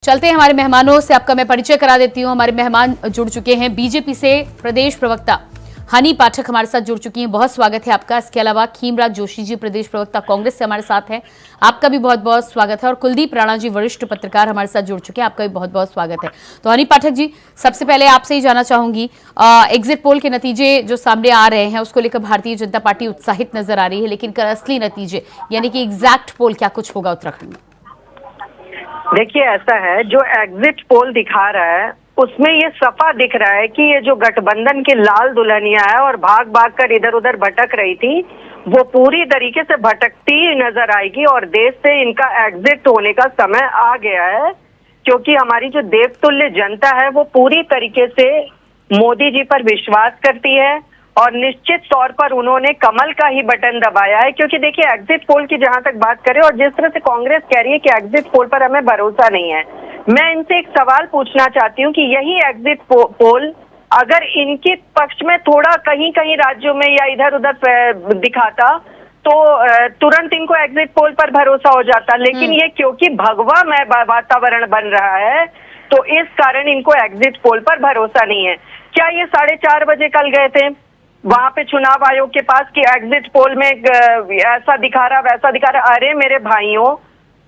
चलते हैं हमारे मेहमानों से, आपका मैं परिचय करा देती हूँ। हमारे मेहमान जुड़ चुके हैं, बीजेपी से प्रदेश प्रवक्ता हनी पाठक हमारे साथ जुड़ चुकी हैं, बहुत स्वागत है आपका। इसके अलावा खीमराज जोशी जी प्रदेश प्रवक्ता कांग्रेस से हमारे साथ हैं, आपका भी बहुत बहुत स्वागत है। और कुलदीप राणा जी वरिष्ठ पत्रकार हमारे साथ जुड़ चुके हैं, आपका भी बहुत बहुत स्वागत है। तो हनी पाठक जी, सबसे पहले आपसे ही जानना चाहूंगी, एग्जिट पोल के नतीजे जो सामने आ रहे हैं उसको लेकर भारतीय जनता पार्टी उत्साहित नजर आ रही है, लेकिन असली नतीजे यानी कि एग्जैक्ट पोल क्या कुछ होगा उत्तराखंड में? देखिए, ऐसा है, जो एग्जिट पोल दिखा रहा है उसमें ये सफा दिख रहा है कि ये जो गठबंधन की लाल दुल्हनिया है और भाग भाग कर इधर उधर भटक रही थी, वो पूरी तरीके से भटकती नजर आएगी और देश से इनका एग्जिट होने का समय आ गया है। क्योंकि हमारी जो देवतुल्य जनता है वो पूरी तरीके से मोदी जी पर विश्वास करती है और निश्चित तौर पर उन्होंने कमल का ही बटन दबाया है। क्योंकि देखिए, एग्जिट पोल की जहां तक बात करें और जिस तरह से कांग्रेस कह रही है कि एग्जिट पोल पर हमें भरोसा नहीं है, मैं इनसे एक सवाल पूछना चाहती हूँ कि यही एग्जिट पोल अगर इनके पक्ष में थोड़ा कहीं कहीं राज्यों में या इधर उधर दिखाता तो तुरंत इनको एग्जिट पोल पर भरोसा हो जाता। लेकिन ये क्योंकि भगवा में वातावरण बन रहा है तो इस कारण इनको एग्जिट पोल पर भरोसा नहीं है। क्या ये 4:30 बजे कल गए थे वहां पे चुनाव आयोग के पास कि एग्जिट पोल में ऐसा दिखा रहा वैसा दिखा रहा? अरे मेरे भाइयों,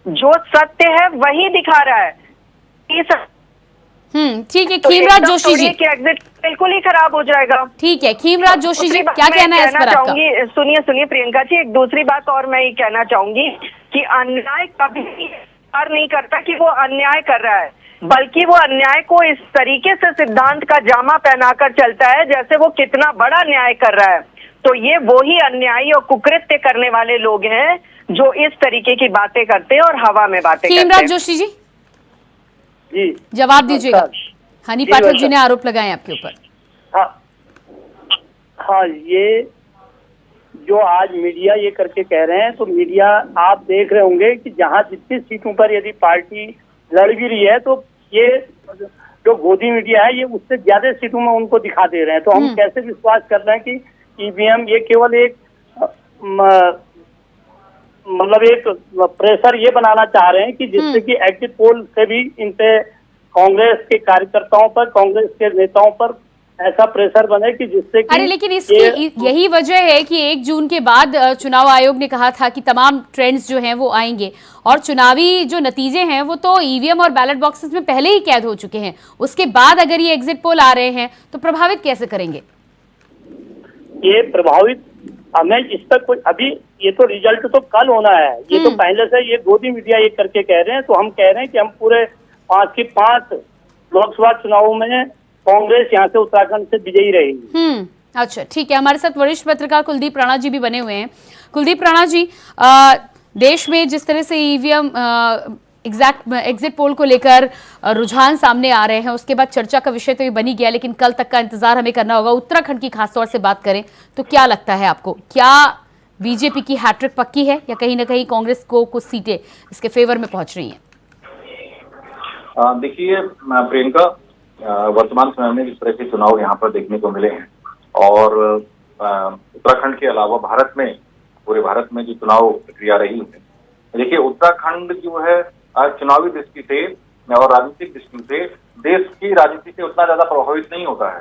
जो सत्य है वही दिखा रहा है। ठीक है, खीमराज जोशी जी, एग्जिट बिल्कुल ही खराब हो जाएगा। ठीक है, खीमराज जोशी जी क्या कहना है इस पर आपका? सुनिए प्रियंका जी, एक दूसरी बात और मैं ये कहना चाहूंगी कि अन्याय कभी नहीं करता कि वो अन्याय कर रहा है, बल्कि वो अन्याय को इस तरीके से सिद्धांत का जामा पहनाकर चलता है जैसे वो कितना बड़ा न्याय कर रहा है। तो ये वो ही अन्यायी और कुकृत्य करने वाले लोग हैं जो इस तरीके की बातें करते हैं और हवा में बातें करते हैं। खीमराज जोशी जी जी जवाब दीजिएगा, हनी पाठक जी ने आरोप लगाए आपके ऊपर। हाँ, ये जो आज मीडिया ये करके कह रहे हैं, तो मीडिया आप देख रहे होंगे कि जहां जितनी सीटों पर यदि पार्टी लड़ भी रही है तो ये जो गोदी मीडिया है ये उससे ज्यादा सीटों में उनको दिखा दे रहे हैं। तो हम कैसे विश्वास कर रहे हैं कि ईवीएम ये केवल एक मतलब एक प्रेशर ये बनाना चाह रहे हैं कि जिससे कि एग्जिट पोल से भी इनसे कांग्रेस के कार्यकर्ताओं पर, कांग्रेस के नेताओं पर ऐसा प्रेशर बने कि जिससे कि अरे लेकिन इसकी यही वजह है कि 1 जून के बाद चुनाव आयोग ने कहा था कि तमाम ट्रेंड्स जो हैं वो आएंगे और चुनावी जो नतीजे हैं वो तो ईवीएम और बैलेट बॉक्सेस में पहले ही कैद हो चुके हैं। उसके बाद अगर ये एग्जिट पोल आ रहे हैं तो प्रभावित कैसे करेंगे? ये प्रभावित हमें इस पर कोई अभी ये तो रिजल्ट तो कल होना है, ये तो पहले से ये गोदी मीडिया ये करके कह रहे हैं। तो हम कह रहे हैं कि हम पूरे 5 की 5 लोकसभा चुनावों में कांग्रेस यहाँ से उत्तराखंड से विजयी रहेगी। अच्छा, ठीक है, हमारे साथ वरिष्ठ पत्रकार कुलदीप राणा जी भी बने हुए हैं। कुलदीप राणा जी, देश में जिस तरह से ईवीएम एग्जिट पोल को लेकर रुझान सामने आ रहे हैं, उसके बाद चर्चा का विषय तो ये बनी गया, लेकिन कल तक का इंतजार हमें करना होगा। उत्तराखंड की खासतौर से बात करें तो क्या लगता है आपको, क्या बीजेपी की हैट्रिक पक्की है या कहीं ना कहीं कांग्रेस को कुछ सीटें इसके फेवर में पहुंच रही हैं? देखिए प्रियंका, वर्तमान समय में जिस तरह के चुनाव यहाँ पर देखने को मिले हैं और उत्तराखंड के अलावा भारत में, पूरे भारत में जो चुनाव प्रक्रिया रही है, देखिए उत्तराखंड जो है चुनावी दृष्टि से और राजनीतिक दृष्टि से देश की राजनीति से उतना ज्यादा प्रभावित नहीं होता है,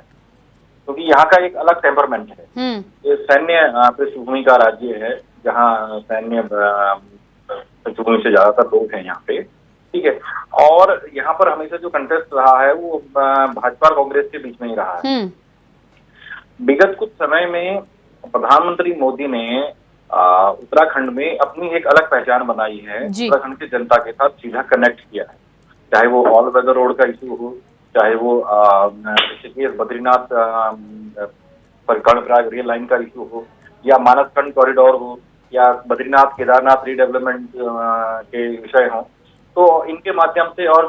क्योंकि यहाँ का एक अलग टेम्परमेंट है। ये सैन्य पृष्ठभूमि का राज्य है जहाँ सैन्य पृष्ठभूमि से ज्यादातर लोग हैं यहाँ पे, ठीक है। और यहाँ पर हमेशा जो कंटेस्ट रहा है वो भाजपा और कांग्रेस के बीच में ही रहा है। विगत कुछ समय में प्रधानमंत्री मोदी ने उत्तराखंड में अपनी एक अलग पहचान बनाई है, उत्तराखंड की जनता के साथ सीधा कनेक्ट किया है। चाहे वो ऑल वेदर रोड का इशू हो, चाहे वो बद्रीनाथ कर्णप्रयाग रेल लाइन का इशू हो, या मानसखंड कॉरिडोर हो, या बद्रीनाथ केदारनाथ रीडेवलपमेंट के विषय हों, तो इनके माध्यम से, और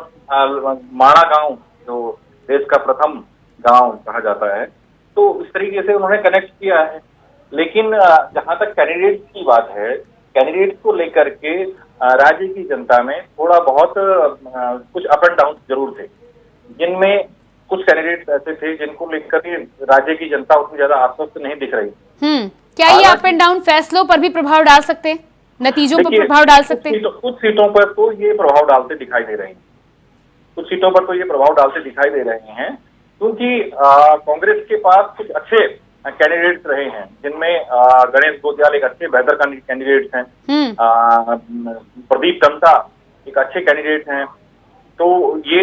माणा गांव जो देश का प्रथम गांव कहा जाता है, तो इस तरीके से उन्होंने कनेक्ट किया है। लेकिन जहां तक कैंडिडेट की बात है, कैंडिडेट को लेकर के राज्य की जनता में थोड़ा बहुत कुछ अप एंड डाउन जरूर थे, जिनमें कुछ कैंडिडेट ऐसे थे जिनको लेकर के राज्य की जनता उतनी ज्यादा आश्वस्त नहीं दिख रही। क्या ये अप एंड डाउन फैसलों पर भी प्रभाव डाल सकते हैं, नतीजों पर प्रभाव डाल सकते हैं? कुछ सीटों पर तो ये प्रभाव डालते दिखाई दे रहे हैं। कुछ सीटों पर तो ये प्रभाव डालते दिखाई दे रहे हैं, क्योंकि कांग्रेस के पास कुछ अच्छे कैंडिडेट्स रहे हैं, जिनमें गणेश गोत्याल एक अच्छे बेहतर कैंडिडेट्स हैं, प्रदीप टम्टा एक अच्छे कैंडिडेट हैं। तो ये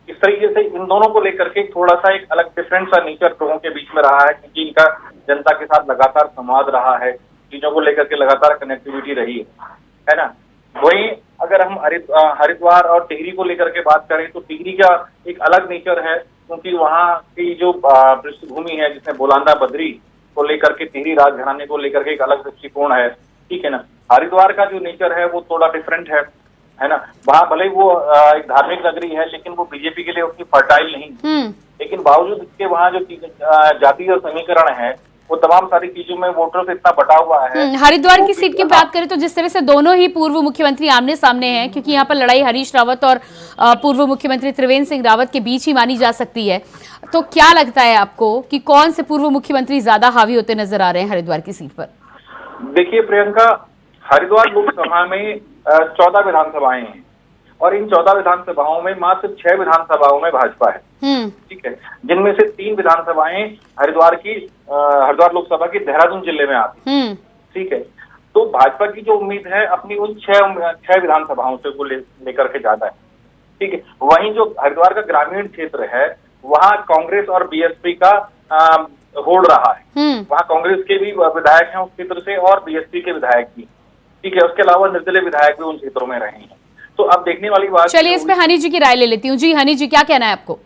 इस तरीके से इन दोनों को लेकर के थोड़ा सा एक अलग डिफरेंट सा नेचर लोगों के बीच में रहा है, क्योंकि इनका जनता के साथ लगातार संवाद रहा है, चीजों को लेकर के लगातार कनेक्टिविटी रही है ना। वहीं अगर हम हरिद्वार और टिहरी को लेकर के बात करें तो टिहरी का एक अलग नेचर है, क्योंकि वहाँ की जो पृष्ठभूमि है, जिसमें बोलांदा बद्री को लेकर के, टिहरी राजघराने को लेकर के एक अलग दृष्टिकोण है, ठीक है ना। हरिद्वार का जो नेचर है वो थोड़ा डिफरेंट है ना। वहाँ भले ही वो एक धार्मिक नगरी है, लेकिन वो बीजेपी के लिए उतनी फर्टाइल नहीं, लेकिन बावजूद इसके वहाँ जो जातीय समीकरण है वो तमाम सारी चीजों में वोटरों से इतना बटा हुआ है। हरिद्वार की सीट की बात करें तो जिस तरह से दोनों ही पूर्व मुख्यमंत्री आमने सामने हैं, क्योंकि यहाँ पर लड़ाई हरीश रावत और पूर्व मुख्यमंत्री त्रिवेंद्र सिंह रावत के बीच ही मानी जा सकती है, तो क्या लगता है आपको कि कौन से पूर्व मुख्यमंत्री ज्यादा हावी होते नजर आ रहे हैं हरिद्वार की सीट पर? देखिए प्रियंका, हरिद्वार लोकसभा में 14 विधानसभाएं हैं और इन 14 विधानसभाओं में मात्र 6 विधानसभाओं में भाजपा है, ठीक है, जिनमें से 3 विधानसभाएं हरिद्वार लोकसभा की देहरादून जिले में आती है, ठीक है। तो भाजपा की जो उम्मीद है अपनी उन 6 विधानसभाओं से को लेकर के ज्यादा है, ठीक है। वहीं जो हरिद्वार का ग्रामीण क्षेत्र है वहाँ कांग्रेस और बीएसपी का होड़ रहा है, वहाँ कांग्रेस के भी विधायक हैं उस क्षेत्र से और बीएसपी के विधायक भी, ठीक है। उसके अलावा निर्दलीय विधायक भी उन क्षेत्रों में रहे हैं। तो अब देखने वाली बात, चलिए इस पे हनी जी की राय ले लेती हूँ। जी हनी जी, क्या कहना है आपको?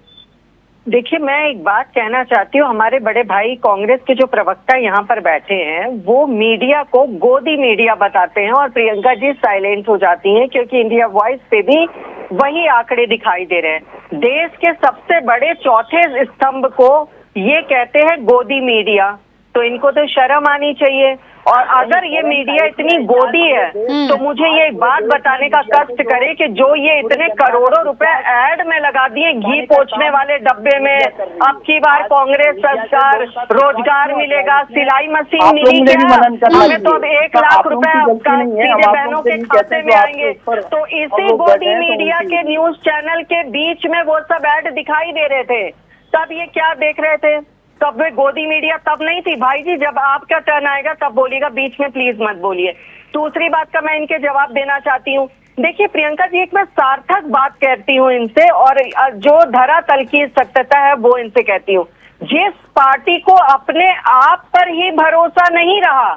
देखिए, मैं एक बात कहना चाहती हूँ, हमारे बड़े भाई कांग्रेस के जो प्रवक्ता यहाँ पर बैठे हैं वो मीडिया को गोदी मीडिया बताते हैं और प्रियंका जी साइलेंट हो जाती हैं, क्योंकि इंडिया वॉइस पे भी वही आंकड़े दिखाई दे रहे हैं। देश के सबसे बड़े चौथे स्तंभ को ये कहते हैं गोदी मीडिया, तो इनको तो शर्म आनी चाहिए। और अगर ये मीडिया इतनी गोदी है तो मुझे ये बात बताने का कष्ट करे कि जो ये इतने करोड़ों रुपए ऐड में लगा दिए घी पोंछने वाले डब्बे में, अब की बार कांग्रेस सरकार रोजगार मिलेगा, सिलाई मशीन मिली क्या, हमें तो अब 1 लाख रुपए सीधे बहनों के खाते में आएंगे। तो इसी गोदी मीडिया के न्यूज चैनल के बीच में वो सब ऐड दिखाई दे रहे थे, तब ये क्या देख रहे थे? तब वे गोदी मीडिया तब नहीं थी। भाई जी, जब आपका टर्न आएगा तब बोलिएगा, बीच में प्लीज मत बोलिए। दूसरी बात का मैं इनके जवाब देना चाहती हूँ। देखिए प्रियंका जी, एक मैं सार्थक बात कहती हूँ इनसे और जो धरातल की सत्यता है वो इनसे कहती हूँ। जिस पार्टी को अपने आप पर ही भरोसा नहीं रहा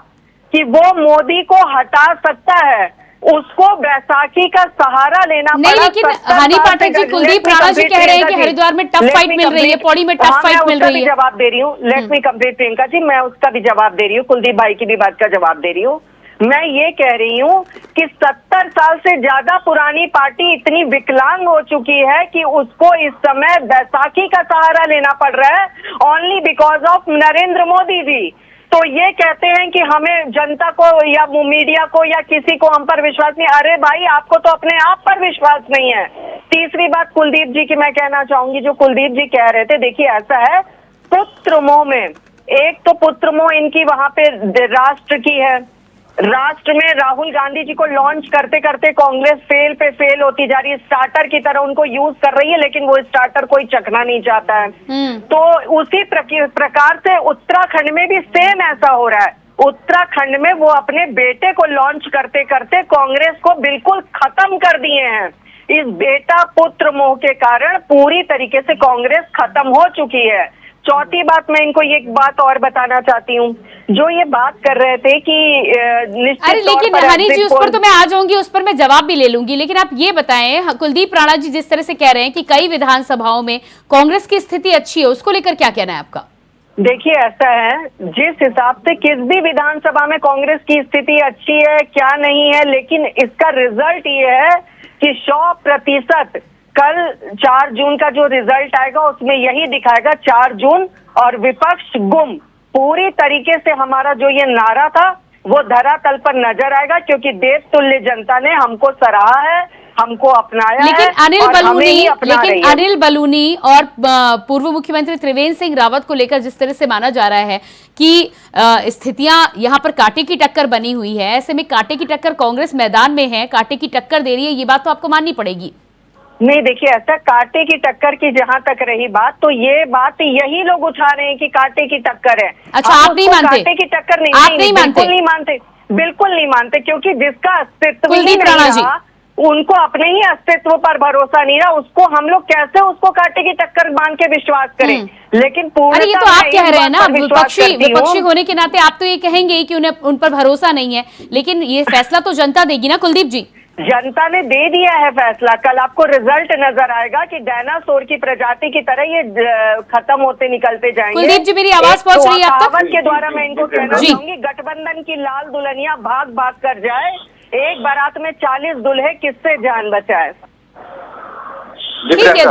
कि वो मोदी को हटा सकता है, उसको बैसाखी का सहारा लेना नहीं, लेकिन हनी पाठक जी, कुलदीप राणा जी कह रहे हैं कि हरिद्वार में टफ फाइट मिल रही है, पौड़ी में टफ फाइट मिल रही है। जवाब दे रही हूँ, let me complete Priyanka ji, मैं उसका भी जवाब दे रही हूँ, कुलदीप भाई की भी बात का जवाब दे रही हूँ। मैं ये कह रही हूँ कि 70 साल से ज्यादा पुरानी पार्टी इतनी विकलांग हो चुकी है कि उसको इस समय बैसाखी का सहारा लेना पड़ रहा है, only because of Narendra Modi ji. तो ये कहते हैं कि हमें जनता को या मीडिया को या किसी को हम पर विश्वास नहीं। अरे भाई, आपको तो अपने आप पर विश्वास नहीं है। तीसरी बात कुलदीप जी की मैं कहना चाहूंगी, जो कुलदीप जी कह रहे थे, देखिए ऐसा है, पुत्र मोह में एक तो पुत्र मोह इनकी वहां पे राष्ट्र की है। राष्ट्र में राहुल गांधी जी को लॉन्च करते करते कांग्रेस फेल पे फेल होती जा रही है, स्टार्टर की तरह उनको यूज कर रही है, लेकिन वो स्टार्टर कोई चखना नहीं चाहता है। तो उसी प्रकार से उत्तराखंड में भी सेम ऐसा हो रहा है। उत्तराखंड में वो अपने बेटे को लॉन्च करते करते कांग्रेस को बिल्कुल खत्म कर दिए हैं। इस बेटा पुत्र मोह के कारण पूरी तरीके से कांग्रेस खत्म हो चुकी है। चौथी बात, मैं इनको एक बात और बताना चाहती हूँ, जो ये बात कर रहे थे कि अरे लेकिन हनी जी, उस पर तो मैं आ जाऊंगी, उस पर मैं जवाब भी ले लूंगी, लेकिन आप ये बताएं, कुलदीप राणा जी जिस तरह से कह रहे हैं कि कई विधानसभाओं में कांग्रेस की स्थिति अच्छी है, उसको लेकर क्या कहना है आपका? देखिए ऐसा है, जिस हिसाब से किस भी विधानसभा में कांग्रेस की स्थिति अच्छी है क्या नहीं है, लेकिन इसका रिजल्ट ये है कि 100% कल 4 जून का जो रिजल्ट आएगा उसमें यही दिखाएगा, 4 जून और विपक्ष गुम। पूरी तरीके से हमारा जो ये नारा था वो धरातल पर नजर आएगा, क्योंकि देश तुल्य जनता ने हमको सराहा है, हमको अपनाया लेकिन है। अनिल बलूनी और पूर्व मुख्यमंत्री त्रिवेंद्र सिंह रावत को लेकर जिस तरह से माना जा रहा है कि स्थितियां यहां पर कांटे की टक्कर बनी हुई है, ऐसे में कांटे की टक्कर कांग्रेस मैदान में है, कांटे की टक्कर दे रही है, ये बात तो आपको माननी पड़ेगी। नहीं, देखिए ऐसा कांटे की टक्कर की जहां तक रही बात, तो ये बात यही लोग उठा रहे हैं कि कांटे की टक्कर है। अच्छा, हम आप नहीं उसको मानते? कांटे की टक्कर नहीं, आप नहीं मानते? बिल्कुल नहीं मानते, बिल्कुल नहीं मानते, क्योंकि जिसका अस्तित्व ही कुलदीप राणा नहीं जी, रहा, उनको अपने ही अस्तित्व पर भरोसा नहीं रहा, उसको हम लोग कैसे उसको कांटे की टक्कर मान के विश्वास करें। लेकिन अरे ये तो पूर्णतः आप मैं कह इस रहे हैं बात ना, पर विश्वास करती विपक्षी हूँ। होने के नाते आप तो ये कहेंगे ही कि उन्हें उन पर भरोसा नहीं है, लेकिन ये फैसला तो जनता देगी ना कुलदीप जी। जनता ने दे दिया है फैसला, कल आपको रिजल्ट नजर आएगा कि डायनासोर की प्रजाति की तरह ये खत्म होते निकलते जाएंगे। कुलदीप जी, मेरी आवाज पहुंच रही है आप तक? कहावत के द्वारा मैं इनको कहना जी। चाहूंगी, गठबंधन की लाल दुल्हनिया भाग भाग कर जाए, एक बारात में 40 दूल्हे, किससे जान बचाए। ठीक है,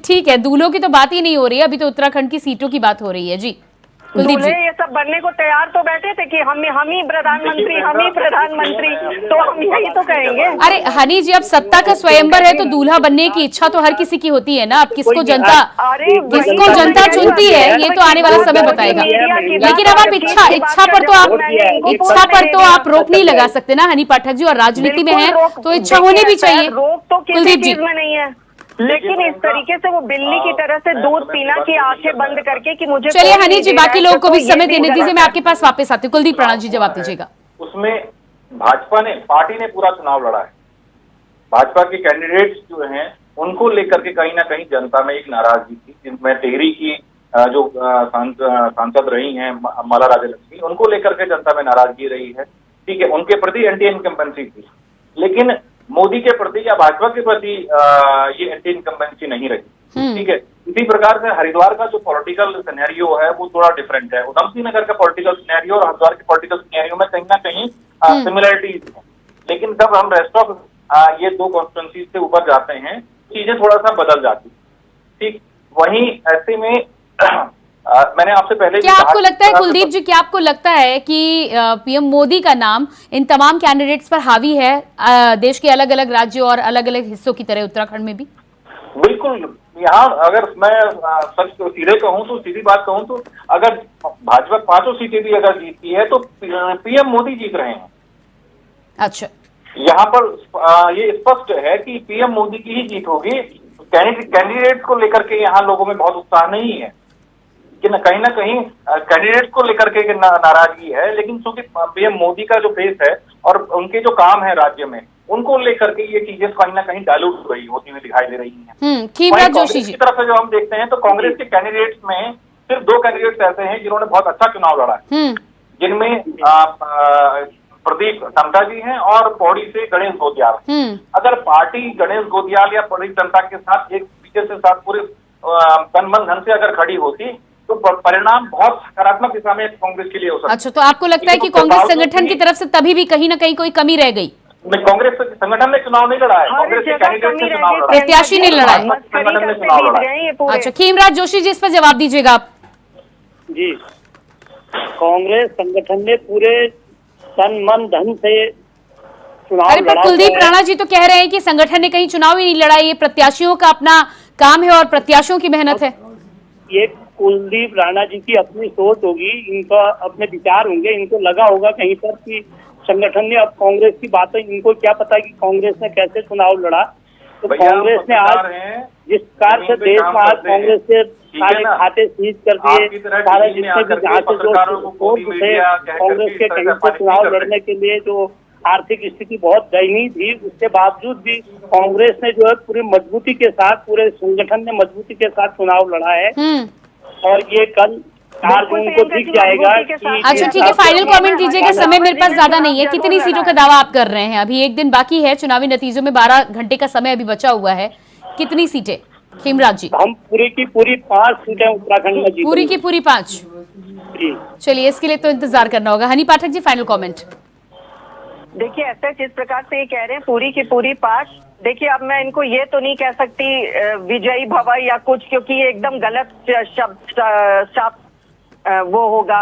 ठीक है, दूल्हों की तो बात ही नहीं हो रही है, अभी तो उत्तराखंड की सीटों की बात हो रही है। जी कुलदीप जी, दूल्हे ये सब बनने को तैयार तो बैठे थे कि हम ही प्रधानमंत्री, हम ही प्रधानमंत्री, तो हम यही तो कहेंगे। अरे हनी जी, अब सत्ता का स्वयंवर है तो दूल्हा बनने की इच्छा तो हर किसी की होती है ना। अब किसको जनता चुनती है ये तो आने वाला समय बताएगा, लेकिन अब आप इच्छा पर तो आप रोक नहीं लगा सकते ना हनी पाठक जी, और राजनीति में है तो इच्छा होनी भी चाहिए। रोक तो किसी कुलदीप जी, चीज में नहीं है, लेकिन इस तरीके से वो बिल्ली की तरह से दूध पीना की आंखें बंद करके कि मुझे चलिए कोई हनी नहीं जी, दे रहा बाकी है, लोगों को तो भी ये समय देने गलत दीजिए, मैं है। आपके पास वापस आती हूँ। कुलदीप राणा जी जवाब दीजिएगा। उसमें भाजपा ने, पार्टी ने पूरा चुनाव लड़ा है। भाजपा के कैंडिडेट्स जो हैं उनको लेकर के कहीं ना कहीं जनता में एक नाराजगी थी, जिनमें टिहरी की जो सांसद रही हैं माला राज्यलक्ष्मी, उनको लेकर के जनता में नाराजगी रही है। ठीक है, उनके प्रति एंटी इनकम्बेंसी थी, लेकिन मोदी के प्रति या भाजपा के प्रति ये एंटी इनकम्बेंसी नहीं रही। ठीक है, इसी प्रकार से हरिद्वार का जो पॉलिटिकल सिनेरियो है वो थोड़ा डिफरेंट है। उधमसिंह नगर का पॉलिटिकल सिनेरियो और हरिद्वार के पॉलिटिकल सिनेरियो में कहीं ना कहीं सिमिलरिटीज है, लेकिन जब हम रेस्ट ऑफ ये दो कॉन्स्टिट्यूंसी से ऊपर जाते हैं चीजें थोड़ा सा बदल जाती। ठीक, वहीं ऐसे में मैंने आपसे पहले क्या आपको लगता है कुलदीप जी, क्या आपको लगता है कि पीएम मोदी का नाम इन तमाम कैंडिडेट्स पर हावी है, देश के अलग अलग राज्यों और अलग अलग हिस्सों की तरह उत्तराखंड में भी? बिल्कुल, यहाँ अगर मैं सच सीधे कहूँ तो, सीधी बात कहूँ तो, अगर भाजपा 5 सीटें भी अगर जीतती है तो पीएम मोदी जीत रहे हैं। अच्छा, यहाँ पर ये स्पष्ट है कि पीएम मोदी की ही जीत होगी। कैंडिडेट्स को लेकर के यहाँ लोगों में बहुत उत्साह नहीं है कि कहीं ना कहीं कैंडिडेट्स को लेकर के नाराजगी है, लेकिन क्योंकि पीएम मोदी का जो फेस है और उनके जो काम है राज्य में, उनको लेकर के ये चीजें कहीं ना कहीं डाइल्यूट होती हुई दिखाई दे रही हैं। खीमराज जोशी जी की तरफ से जो हम देखते हैं तो कांग्रेस के कैंडिडेट्स में सिर्फ 2 कैंडिडेट्स ऐसे हैं जिन्होंने बहुत अच्छा चुनाव लड़ा है, जिनमें प्रदीप टमटा जी हैं और पौड़ी से गणेश गोदियाल। अगर पार्टी गणेश गोदियाल या प्रदीप टमटा के साथ एक पीछे से साथ पूरे तन मन धन से अगर खड़ी होती तो परिणाम बहुत सकारात्मक दिशा में कांग्रेस के लिए हो सकता है। अच्छा, तो आपको लगता है कि कांग्रेस संगठन की तरफ से तभी भी कहीं ना कहीं कोई कमी रह गई? कांग्रेस संगठन ने चुनाव नहीं लड़ा है, कांग्रेस के कैंडिडेट ने चुनाव लड़ा है, प्रत्याशी ने लड़ा है। संगठन ने चुनाव लड़ा है। अच्छा, खीमराज जोशी जी, इस पर जवाब दीजिएगा आप। जी, कांग्रेस संगठन ने पूरे तन मन धन से चुनाव अरे पर कुलदीप राणा जी तो कह रहे हैं कि संगठन ने कहीं चुनाव ही नहीं लड़ा, ये प्रत्याशियों का अपना काम है और प्रत्याशियों की मेहनत है। ये कुलदीप राणा जी की अपनी सोच होगी, इनका अपने विचार होंगे, इनको लगा होगा कहीं पर कि संगठन ने, अब कांग्रेस की बातें इनको क्या पता कि कांग्रेस ने कैसे चुनाव लड़ा। तो कांग्रेस ने आज जिस प्रकार से देश में आज कांग्रेस से सारे खाते सीज कर दिए, सारे जितने भी जहाँ से जो वोट थे कांग्रेस के कहीं से चुनाव लड़ने के लिए जो आर्थिक स्थिति बहुत दयनीय थी, उसके बावजूद भी कांग्रेस ने जो है पूरी मजबूती के साथ, पूरे संगठन ने मजबूती के साथ चुनाव लड़ा है। और ये कल 4 जून को दिख जाएगा कि अच्छा ठीक है, फाइनल कमेंट दीजिएगा, समय मेरे पास ज्यादा नहीं है। कितनी सीटों का दावा आप कर रहे हैं? अभी 1 दिन बाकी है चुनावी नतीजों में, 12 घंटे का समय अभी बचा हुआ है। कितनी सीटें खीमराज जी? हम पूरी की पूरी 5 सीटें उत्तराखंड में जीतेंगे। पूरी की पूरी 5? चलिए, इसके लिए तो इंतजार करना होगा। Honey Pathak ji, final comment. देखिए, ऐसा जिस प्रकार से ये कह रहे हैं पूरी की पूरी 5, देखिए अब मैं इनको ये तो नहीं कह सकती विजयी भव या कुछ, क्योंकि ये एकदम गलत शब्द वो होगा,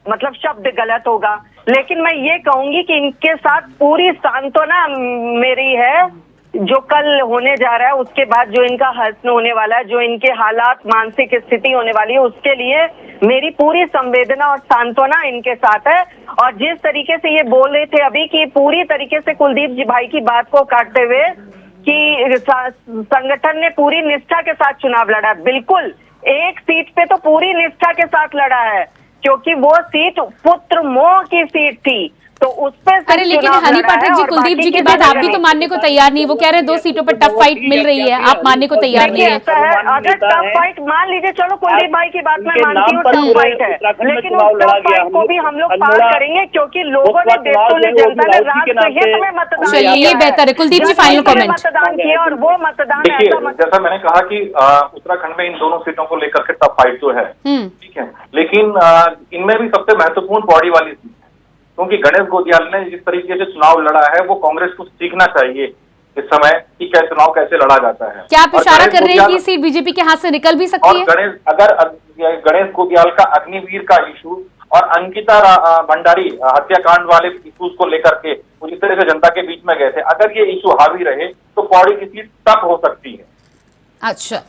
मतलब शब्द गलत होगा। लेकिन मैं ये कहूंगी कि इनके साथ पूरी सांत्वना मेरी है, जो कल होने जा रहा है उसके बाद जो इनका हश्र होने वाला है, जो इनके हालात, मानसिक स्थिति होने वाली है, उसके लिए मेरी पूरी संवेदना और सांत्वना इनके साथ है। और जिस तरीके से ये बोल रहे थे अभी कि पूरी तरीके से कुलदीप जी भाई की बात को काटते हुए कि संगठन ने पूरी निष्ठा के साथ चुनाव लड़ा। बिल्कुल, एक सीट पे तो पूरी निष्ठा के साथ लड़ा है, क्योंकि वो सीट पुत्र मोह की सीट थी, तो उस पे अरे लेकिन हनी पाठक जी, कुलदीप जी की बात आप भी तो मानने को तैयार नहीं। वो कह रहे हैं 2 सीटों पर टफ फाइट मिल रही है, आप मानने को तैयार नहीं है। ऐसा है, अगर टफ फाइट मान लीजिए, चलो कुलदीप भाई की बात मैं मानती हूँ, टफ फाइट है, लेकिन उस टफ फाइट को भी हम लोग पार करेंगे, क्योंकि लोगों ने, देशों जनता ने राष्ट्रहित में मतदान, चलिए ये बेहतर है। कुलदीप जी फाइनल कमेंट। मतदान किया और वो मतदान देखिए, ऐसा जैसा मैंने कहा कि उत्तराखंड में इन दोनों सीटों को लेकर के टफ फाइट तो है, ठीक है, लेकिन इनमें भी सबसे महत्वपूर्ण बॉडी वाली सीट है, क्योंकि गणेश गोदियाल ने जिस तरीके से चुनाव लड़ा है वो कांग्रेस को सीखना चाहिए इस समय कि क्या चुनाव कैसे लड़ा जाता है। क्या आप इशारा कर रहे हैं कि सीट बीजेपी के हाथ से निकल भी सकती है? गणेश गोदियाल का अग्निवीर का इशू और अंकिता भंडारी हत्याकांड वाले इशूज को लेकर के वो जिस तरह से जनता के बीच में गए थे, अगर ये इशू हावी रहे तो पौड़ी की सीट तक हो सकती है। अच्छा,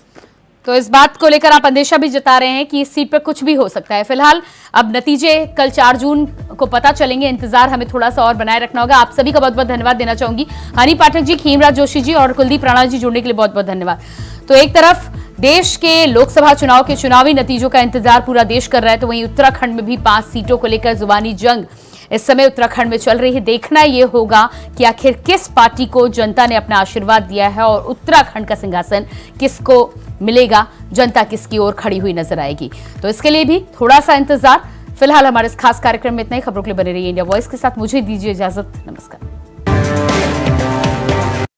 तो इस बात को लेकर आप अंदेशा भी जता रहे हैं कि इस सीट पर कुछ भी हो सकता है। फिलहाल अब नतीजे कल 4 जून को पता चलेंगे, इंतजार हमें थोड़ा सा और बनाए रखना होगा। आप सभी का बहुत बहुत धन्यवाद देना चाहूंगी। हनी पाठक जी, खीमराज जोशी जी और कुलदीप राणा जी जुड़ने के लिए बहुत बहुत धन्यवाद। तो एक तरफ देश के लोकसभा चुनाव के चुनावी नतीजों का इंतजार पूरा देश कर रहा है, तो वहीं उत्तराखंड में भी 5 सीटों को लेकर जुबानी जंग इस समय उत्तराखंड में चल रही है। देखना यह होगा कि आखिर किस पार्टी को जनता ने अपना आशीर्वाद दिया है और उत्तराखंड का सिंहासन किसको मिलेगा, जनता किसकी ओर खड़ी हुई नजर आएगी। तो इसके लिए भी थोड़ा सा इंतजार। फिलहाल हमारे इस खास कार्यक्रम में इतना ही। खबरों के लिए बने रहिए इंडिया वॉइस के साथ। मुझे दीजिए इजाजत। नमस्कार।